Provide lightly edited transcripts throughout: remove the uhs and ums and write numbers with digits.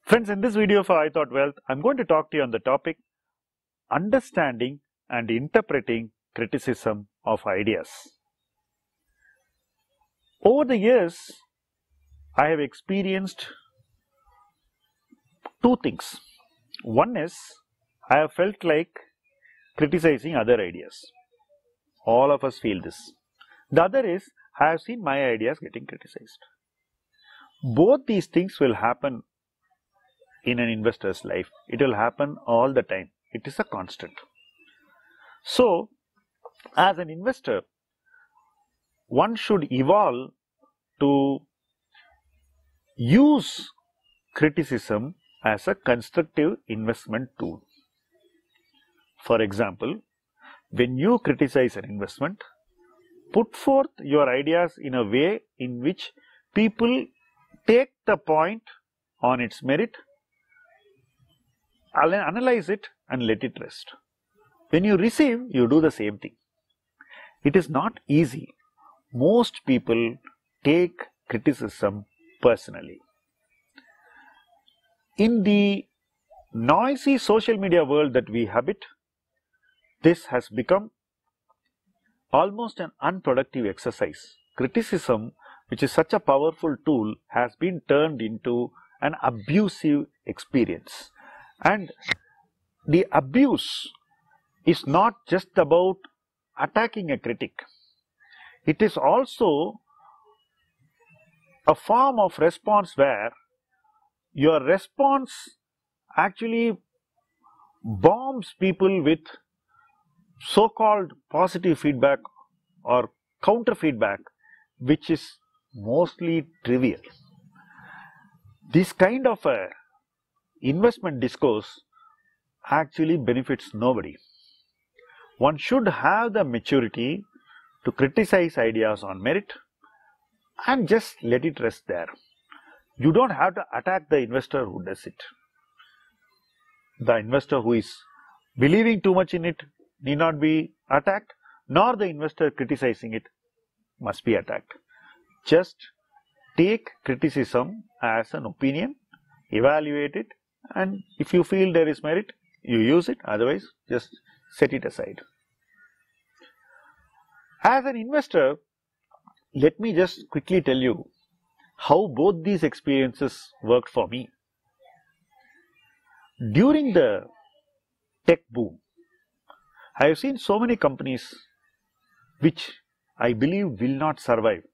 Friends, in this video for iThought Wealth, I'm going to talk to you on the topic understanding and interpreting criticism of ideas. Over the years, I have experienced two things. One is, I have felt like criticizing other ideas. All of us feel this. The other is, I have seen my ideas getting criticized. Both these things will happen in an investor's life. It will happen all the time. It is a constant. So, as an investor, one should evolve to use criticism as a constructive investment tool. For example, when you criticize an investment, put forth your ideas in a way in which people take the point on its merit, analyze it and let it rest. When you receive, you do the same thing. It is not easy. Most people take criticism personally. In the noisy social media world that we habit, this has become almost an unproductive exercise. Criticism, which is such a powerful tool, has been turned into an abusive experience. And the abuse is not just about attacking a critic. It is also a form of response where your response actually bombs people with so-called positive feedback or counter feedback, which is mostly trivial. This kind of a investment discourse actually benefits nobody. One should have the maturity to criticize ideas on merit and just let it rest there. You don't have to attack the investor who does it. The investor who is believing too much in it need not be attacked, nor the investor criticizing it must be attacked. Just take criticism as an opinion, evaluate it, and if you feel there is merit, you use it, otherwise just set it aside. As an investor, let me just quickly tell you how both these experiences worked for me. During the tech boom, I have seen so many companies which I believe will not survive,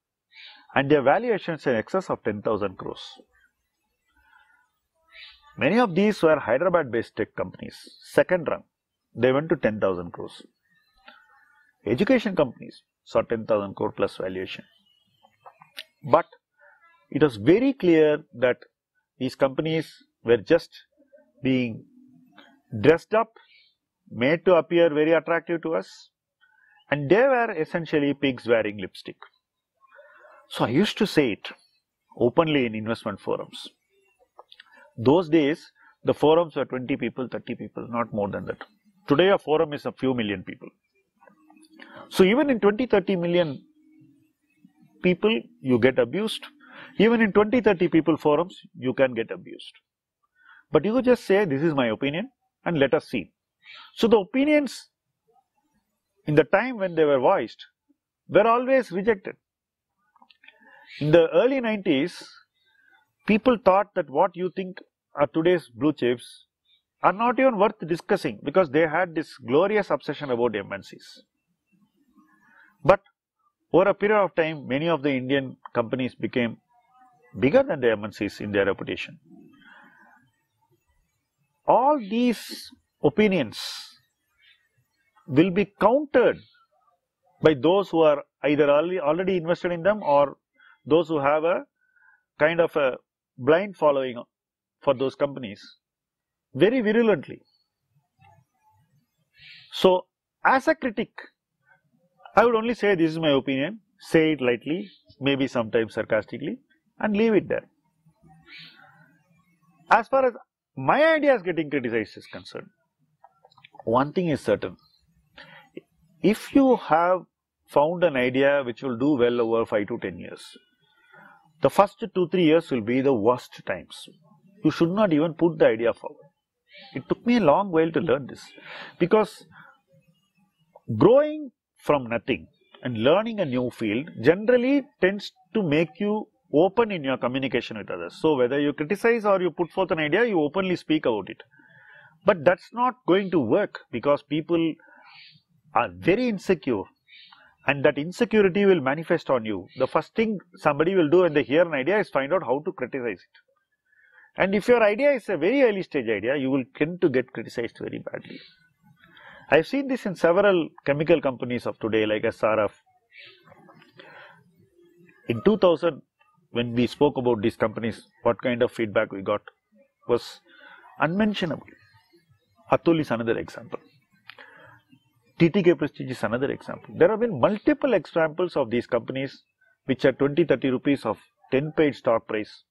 and their valuations in excess of 10,000 crores. Many of these were Hyderabad-based tech companies, second run. They went to 10,000 crores. Education companies saw 10,000 crore plus valuation. But it was very clear that these companies were just being dressed up, made to appear very attractive to us, and they were essentially pigs wearing lipstick. So I used to say it openly in investment forums. Those days, the forums were 20 people, 30 people, not more than that. Today, a forum is a few million people. So even in 20, 30 million people, you get abused. Even in 20, 30 people forums, you can get abused. But you just say, this is my opinion, and let us see. So the opinions in the time when they were voiced were always rejected. In the early 90s, people thought that what you think are today's blue chips are not even worth discussing because they had this glorious obsession about MNCs. But over a period of time, many of the Indian companies became bigger than the MNCs in their reputation. All these opinions will be countered by those who are either already invested in them or those who have a kind of a blind following for those companies very virulently. So, as a critic, I would only say this is my opinion, say it lightly, maybe sometimes sarcastically, and leave it there. As far as my ideas getting criticized is concerned, one thing is certain. If you have found an idea which will do well over 5 to 10 years, the first 2-3 years will be the worst times. you should not even put the idea forward. It took me a long while to learn this, because growing from nothing and learning a new field generally tends to make you open in your communication with others. So whether you criticize or you put forth an idea, you openly speak about it. But that's not going to work, because people are very insecure, and that insecurity will manifest on you. The first thing somebody will do when they hear an idea is find out how to criticize it. And if your idea is a very early stage idea, you will tend to get criticized very badly. I've seen this in several chemical companies of today, like SRF. In 2000, when we spoke about these companies, what kind of feedback we got was unmentionable. Atul is another example. TTK Prestige is another example. There have been multiple examples of these companies which are 20-30 rupees of 10 paid stock price.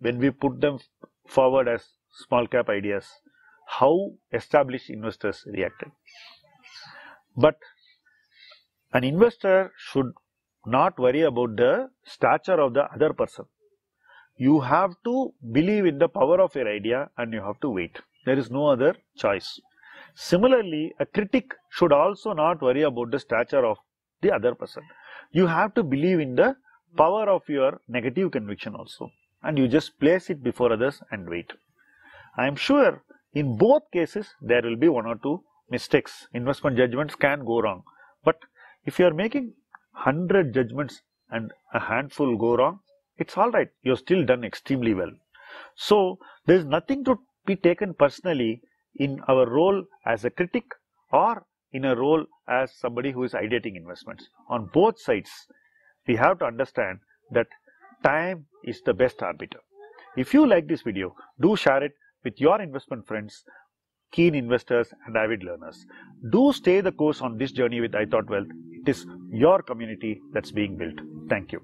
When we put them forward as small cap ideas, how established investors reacted. But an investor should not worry about the stature of the other person. You have to believe in the power of your idea, and you have to wait. There is no other choice. Similarly, a critic should also not worry about the stature of the other person. You have to believe in the power of your negative conviction also, and you just place it before others and wait. I am sure in both cases there will be one or two mistakes. Investment judgments can go wrong, but if you are making 100 judgments and a handful go wrong, it's all right. You have still done extremely well. So there is nothing to be taken personally in our role as a critic or in a role as somebody who is ideating investments. On both sides, we have to understand that time is the best arbiter. If you like this video, do share it with your investment friends, keen investors and avid learners. Do stay the course on this journey with iThoughtWealth. It is your community that's being built. Thank you.